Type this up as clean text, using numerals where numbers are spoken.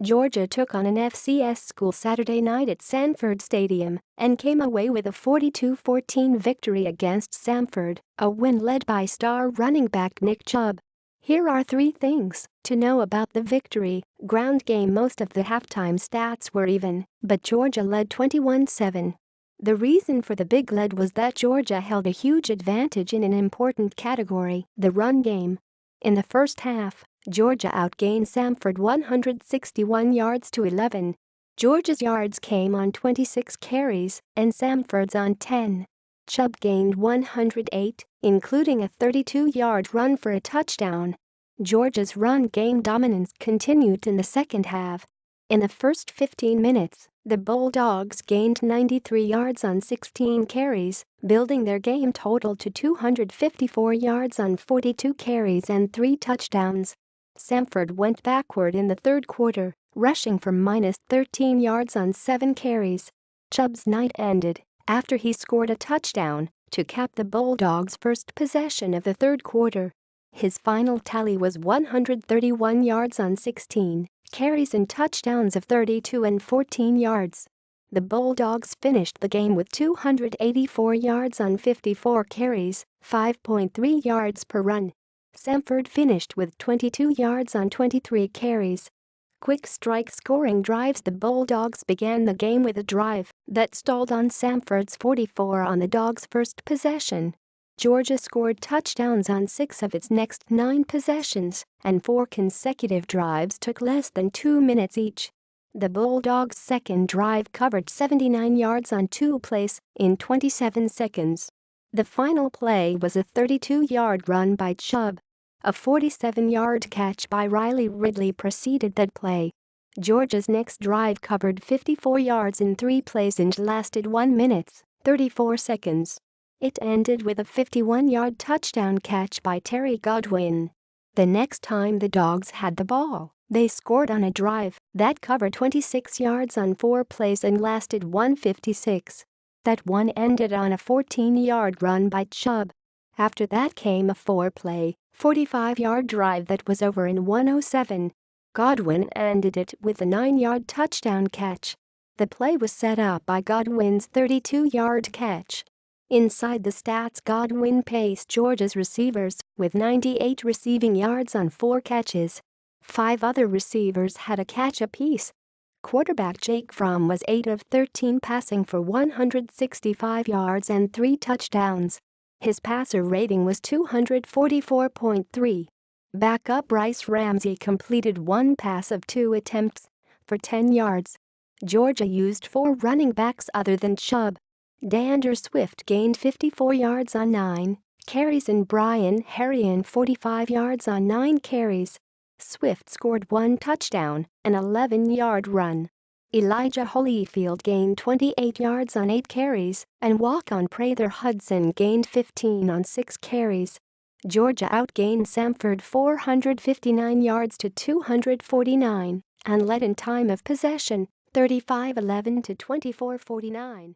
Georgia took on an FCS school Saturday night at Sanford Stadium and came away with a 42-14 victory against Samford, a win led by star running back Nick Chubb. Here are 3 things to know about the victory. Ground game. Most of the halftime stats were even, but Georgia led 21-7. The reason for the big lead was that Georgia held a huge advantage in an important category, the run game. In the first half, Georgia outgained Samford 161 yards to 11. Georgia's yards came on 26 carries and Samford's on 10. Chubb gained 108, including a 32-yard run for a touchdown. Georgia's run game dominance continued in the second half. In the first 15 minutes, the Bulldogs gained 93 yards on 16 carries, building their game total to 254 yards on 42 carries and 3 touchdowns. Samford went backward in the third quarter, rushing for -13 yards on 7 carries. Chubb's night ended after he scored a touchdown to cap the Bulldogs' first possession of the third quarter. His final tally was 131 yards on 16 carries and touchdowns of 32 and 14 yards. The Bulldogs finished the game with 284 yards on 54 carries, 5.3 yards per run. Samford finished with 22 yards on 23 carries. Quick strike scoring drives. The Bulldogs began the game with a drive that stalled on Samford's 44 on the Dogs' first possession. Georgia scored touchdowns on 6 of its next 9 possessions, and 4 consecutive drives took less than 2 minutes each. The Bulldogs' second drive covered 79 yards on 2 plays in 27 seconds. The final play was a 32-yard run by Chubb. A 47-yard catch by Riley Ridley preceded that play. Georgia's next drive covered 54 yards in 3 plays and lasted 1 minute, 34 seconds. It ended with a 51-yard touchdown catch by Terry Godwin. The next time the Dogs had the ball, they scored on a drive that covered 26 yards on 4 plays and lasted 1:56. That one ended on a 14-yard run by Chubb. After that came a 4-play, 45-yard drive that was over in 1:07. Godwin ended it with a 9-yard touchdown catch. The play was set up by Godwin's 32-yard catch. Inside the stats, Godwin paced Georgia's receivers with 98 receiving yards on 4 catches. 5 other receivers had a catch apiece. Quarterback Jake Fromm was 8 of 13 passing for 165 yards and 3 touchdowns. His passer rating was 244.3. Backup Bryce Ramsey completed 1 pass of 2 attempts for 10 yards. Georgia used 4 running backs other than Chubb. DeAndre Swift gained 54 yards on 9 carries and Brian Herrien 45 yards on 9 carries. Swift scored 1 touchdown, an 11-yard run. Elijah Holyfield gained 28 yards on 8 carries, and walk-on Prather Hudson gained 15 on 6 carries. Georgia outgained Samford 459 yards to 249 and led in time of possession 35-11 to 24-49.